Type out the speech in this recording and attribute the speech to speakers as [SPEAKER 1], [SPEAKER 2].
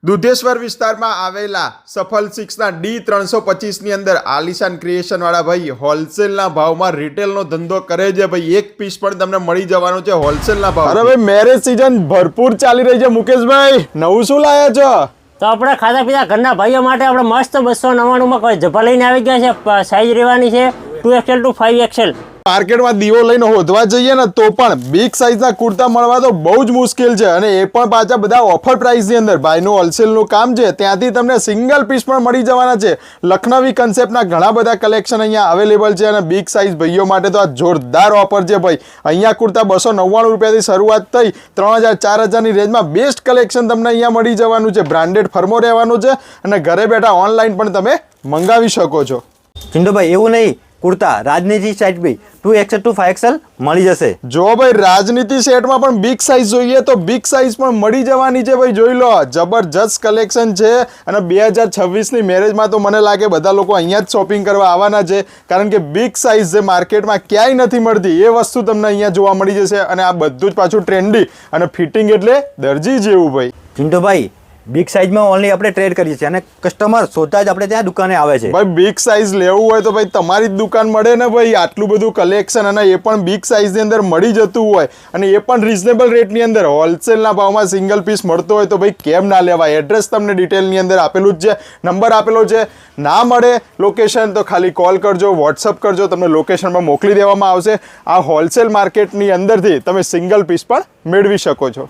[SPEAKER 1] દુધેશ્વર વિસ્તારમાં આવેલા સફલ સિક્સના D325 ની અંદર આલિશાન ક્રિએશન વાળા ભાઈ હોલસેલના ભાવમાં રિટેલનો ધંધો કરે છે ભાઈ. એક પીસ પણ તમને મળી જવાનો છે હોલસેલના ભાવ.
[SPEAKER 2] અરે ભાઈ મેરેજ સીઝન ભરપૂર ચાલી રહી છે મુકેશભાઈ, નવું શું લાયા છો?
[SPEAKER 3] તો આપણે ખાતા પીતા ઘરના ભાઈઓ માટે આપણે મસ્ત 299 માં કોઈ જભા લઈને આવી ગયા છે. સાઈઝ રહેવાની છે 2XL to 5XL.
[SPEAKER 2] માર્કેટમાં દીવો લઈને હોધવા જઈએ ને તો પણ બિગ સાઇઝના કુર્તા મળવા તો બહુ જ મુશ્કેલ છે, અને એ પણ પાછા બધા ઓફર પ્રાઇસની અંદર. ભાઈનું હોલસેલનું કામ છે, ત્યાંથી તમને સિંગલ પીસ પણ મળી જવાના છે. લખનવી કન્સેપ્ટના ઘણા બધા કલેક્શન અહીંયા અવેલેબલ છે, અને બિગ સાઇઝ ભાઈઓ માટે તો આ જોરદાર ઓફર છે ભાઈ. અહીંયા કુર્તા 299 રૂપિયાથી શરૂઆત થઈ 3000 4000ની રેન્જમાં બેસ્ટ કલેક્શન તમને અહીંયા મળી જવાનું છે. બ્રાન્ડેડ ફર્મો રહેવાનું છે, અને ઘરે બેઠા ઓનલાઈન પણ તમે મંગાવી શકો છો.
[SPEAKER 4] ચિંટુભાઈ એવું નહીં, કુર્તા રાજનીતિ size B 2XL to 5XL મળી જશે.
[SPEAKER 2] જો ભાઈ રાજનીતિ સેટમાં પણ બિગ સાઇઝ જોઈએ તો બિગ સાઇઝ પણ મળી જવાની છે ભાઈ. જોઈ લો, જબરજસ્ત કલેક્શન છે, અને 2026ની મેરેજમાં તો મને લાગે બધા લોકો અહીંયા જ શોપિંગ કરવા આવવાના છે, કારણ કે બિગ સાઇઝ જે માર્કેટમાં ક્યાંય નથી મળતી એ વસ્તુ તમને અહીંયા જોવા મળી જશે. અને આ બધું જ પાછું ટ્રેન્ડી અને ફિટિંગ એટલે દરજી જેવું ભાઈ.
[SPEAKER 4] ચિંટુભાઈ બિગ સાઇઝમાં ઓનલી આપણે ટ્રેડ કરીએ છીએ, અને કસ્ટમર શોધતા જ આપણે ત્યાં દુકાને આવે છે.
[SPEAKER 2] ભાઈ બિગ સાઇઝ લેવું હોય તો ભાઈ તમારી જ દુકાન મળે ને ભાઈ. આટલું બધું કલેક્શન, અને એ પણ બિગ સાઇઝની અંદર મળી જતું હોય, અને એ પણ રિઝનેબલ રેટની અંદર હોલસેલના ભાવમાં સિંગલ પીસ મળતો હોય તો ભાઈ કેમ ના લેવાય. એડ્રેસ તમને ડિટેલની અંદર આપેલું જ છે, નંબર આપેલો છે. ના મળે લોકેશન તો ખાલી કોલ કરજો, વોટ્સઅપ કરજો, તમને લોકેશનમાં મોકલી દેવામાં આવશે. આ હોલસેલ માર્કેટની અંદરથી તમે સિંગલ પીસ પણ મેળવી શકો છો.